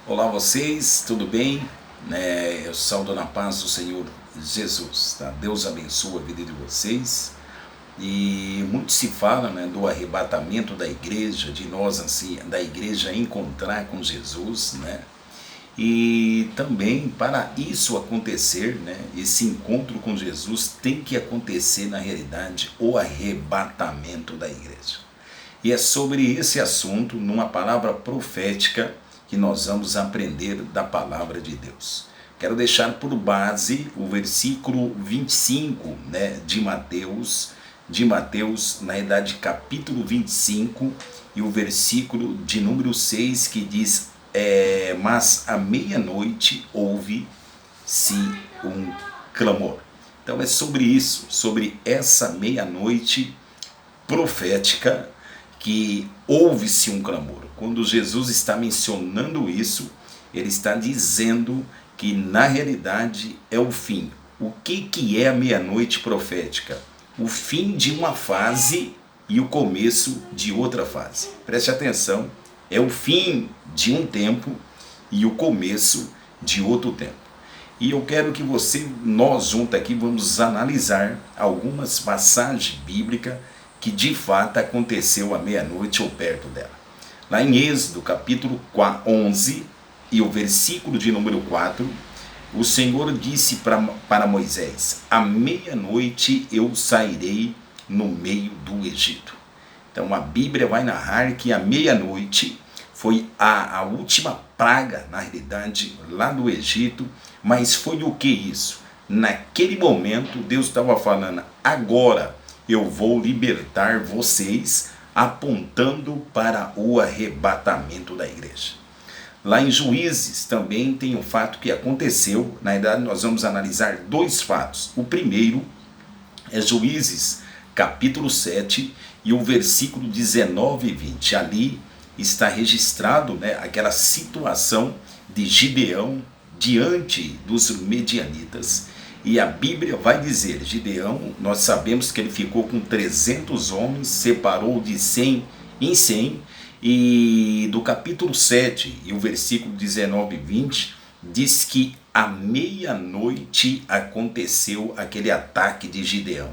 Olá vocês, tudo bem? Eu saúdo na paz do Senhor Jesus, tá? Deus abençoe a vida de vocês. E muito se fala, do arrebatamento da igreja, de nós assim, da igreja encontrar com Jesus, né? E também para isso acontecer, esse encontro com Jesus tem que acontecer na realidade o arrebatamento da igreja. E é sobre esse assunto, numa palavra profética, que nós vamos aprender da palavra de Deus. Quero deixar por base o versículo 25, de Mateus, na idade capítulo 25, e o versículo de número 6, que diz, mas à meia-noite houve-se um clamor. Então é sobre isso, sobre essa meia-noite profética, que houve-se um clamor. Quando Jesus está mencionando isso, ele está dizendo que na realidade é o fim. O que é a meia-noite profética? O fim de uma fase e o começo de outra fase. Preste atenção, é o fim de um tempo e o começo de outro tempo. E eu quero que nós juntos aqui, vamos analisar algumas passagens bíblicas que de fato aconteceu à meia-noite ou perto dela. Lá em Êxodo, capítulo 11, e o versículo de número 4, o Senhor disse para Moisés, à meia-noite eu sairei no meio do Egito. Então a Bíblia vai narrar que à meia-noite foi a última praga, na realidade, lá do Egito, mas foi o que isso? Naquele momento Deus estava falando, agora eu vou libertar vocês, apontando para o arrebatamento da igreja. Lá em Juízes também tem um fato que aconteceu. Na verdade, nós vamos analisar dois fatos. O primeiro é Juízes, capítulo 7, e o versículo 19 e 20. Ali está registrado, aquela situação de Gideão diante dos medianitas. E a Bíblia vai dizer, Gideão, nós sabemos que ele ficou com 300 homens, separou de 100 em 100, e do capítulo 7 e o versículo 19 e 20, diz que à meia-noite aconteceu aquele ataque de Gideão.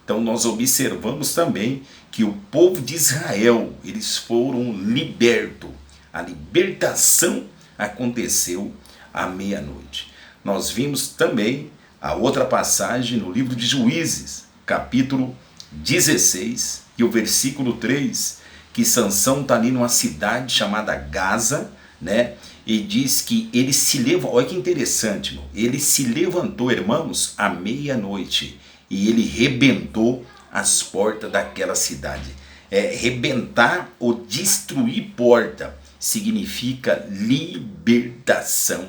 Então nós observamos também que o povo de Israel, eles foram libertos. A libertação aconteceu à meia-noite. Nós vimos também a outra passagem no livro de Juízes, capítulo 16, e o versículo 3, que Sansão está ali numa cidade chamada Gaza, e diz que ele se levantou, olha que interessante, ele se levantou, irmãos, à meia-noite, e ele rebentou as portas daquela cidade. Rebentar ou destruir porta significa libertação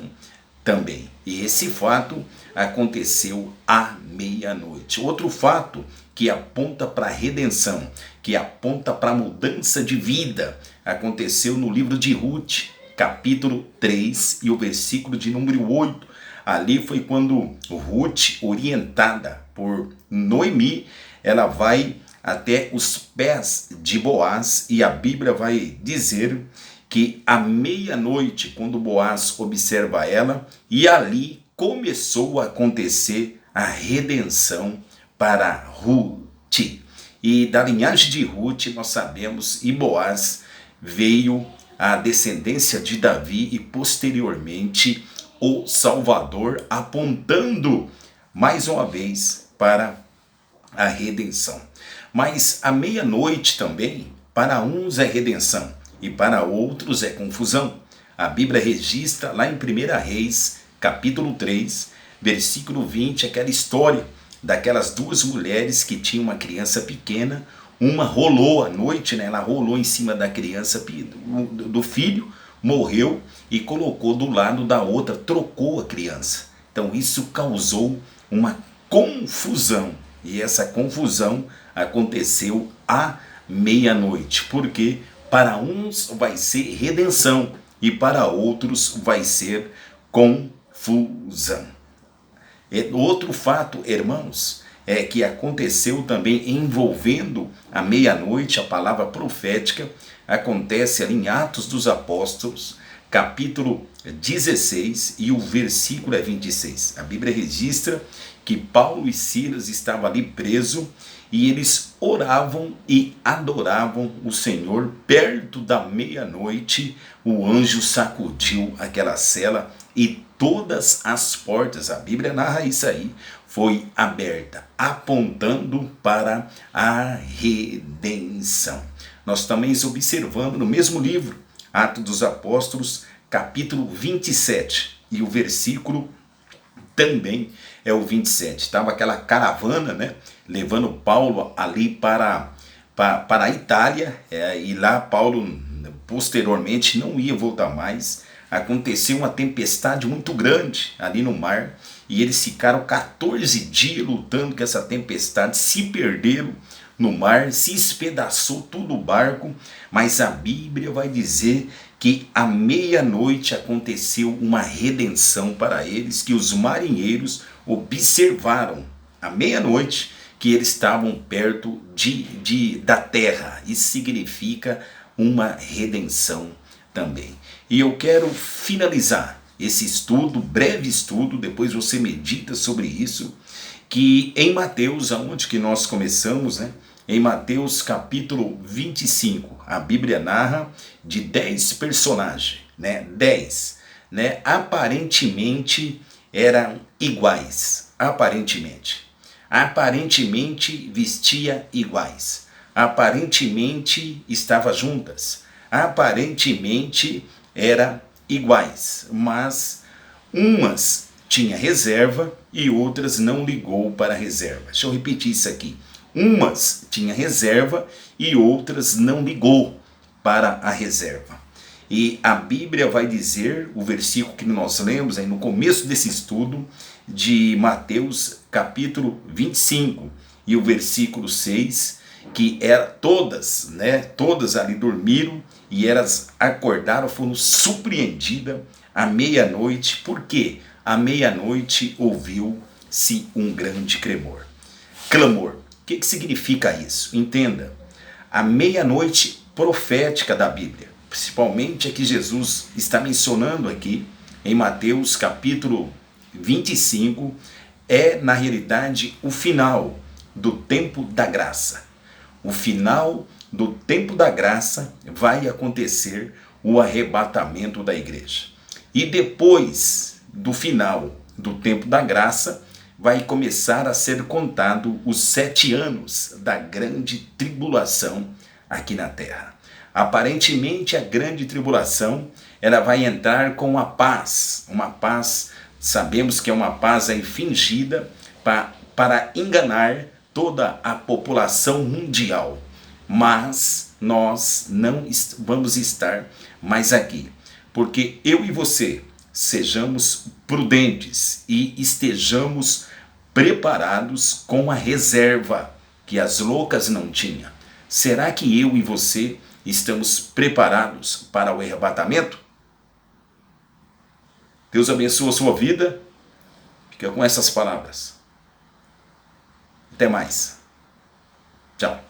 também. E esse fato aconteceu à meia-noite. Outro fato que aponta para a redenção, que aponta para a mudança de vida, aconteceu no livro de Ruth, capítulo 3 e o versículo de número 8. Ali foi quando Ruth, orientada por Noemi, ela vai até os pés de Boaz, e a Bíblia vai dizer que à meia-noite, quando Boaz observa ela, e ali começou a acontecer a redenção para Ruth. E da linhagem de Ruth nós sabemos, e Boaz veio a descendência de Davi e posteriormente o Salvador, apontando mais uma vez para a redenção. Mas à meia-noite também, para uns é redenção e para outros é confusão. A Bíblia registra lá em 1 Reis, capítulo 3, versículo 20, aquela história daquelas duas mulheres que tinham uma criança pequena. Uma rolou à noite, ela rolou em cima da criança, do filho, morreu e colocou do lado da outra, trocou a criança. Então isso causou uma confusão, e essa confusão aconteceu à meia-noite, porque para uns vai ser redenção e para outros vai ser confusão. Outro fato, irmãos, é que aconteceu também envolvendo a meia-noite, a palavra profética, acontece ali em Atos dos Apóstolos, capítulo 16 e o versículo é 26. A Bíblia registra que Paulo e Silas estavam ali presos e eles oravam e adoravam o Senhor. Perto da meia-noite, o anjo sacudiu aquela cela e todas as portas, a Bíblia narra isso aí, foi aberta, apontando para a redenção. Nós também observamos no mesmo livro, Atos dos Apóstolos, capítulo 27, e o versículo também é o 27. Estava aquela caravana, né, levando Paulo ali para a Itália, e lá Paulo posteriormente não ia voltar mais. Aconteceu uma tempestade muito grande ali no mar, e eles ficaram 14 dias lutando com essa tempestade, se perderam no mar, se espedaçou todo o barco, mas a Bíblia vai dizer que à meia-noite aconteceu uma redenção para eles, que os marinheiros observaram à meia-noite que eles estavam perto da terra. Isso significa uma redenção também. E eu quero finalizar esse estudo, breve estudo, depois você medita sobre isso, que em Mateus, aonde que nós começamos, né? Em Mateus capítulo 25, a Bíblia narra de 10 personagens, né? 10, né? Aparentemente eram iguais, aparentemente vestia iguais, aparentemente estava juntas, aparentemente era iguais, mas umas tinha reserva e outras não ligou para a reserva. Deixa eu repetir isso aqui. Umas tinha reserva e outras não ligou para a reserva. E a Bíblia vai dizer, o versículo que nós lemos aí no começo desse estudo, de Mateus capítulo 25 e o versículo 6, que era todas, né, todas ali dormiram e elas acordaram, foram surpreendidas à meia-noite. Por quê? À meia-noite ouviu-se um grande clamor. O que significa isso? Entenda, a meia-noite profética da Bíblia, principalmente a que Jesus está mencionando aqui em Mateus capítulo 25, é na realidade o final do tempo da graça. O final do tempo da graça vai acontecer o arrebatamento da igreja. E depois do final do tempo da graça, vai começar a ser contado os 7 anos da grande tribulação aqui na terra. Aparentemente a grande tribulação, ela vai entrar com uma paz, sabemos que é uma paz aí fingida para enganar toda a população mundial, mas nós não vamos estar mais aqui, porque eu e você sejamos prudentes e estejamos preparados com a reserva que as loucas não tinham. Será que eu e você estamos preparados para o arrebatamento? Deus abençoe a sua vida. Fica com essas palavras. Até mais. Tchau.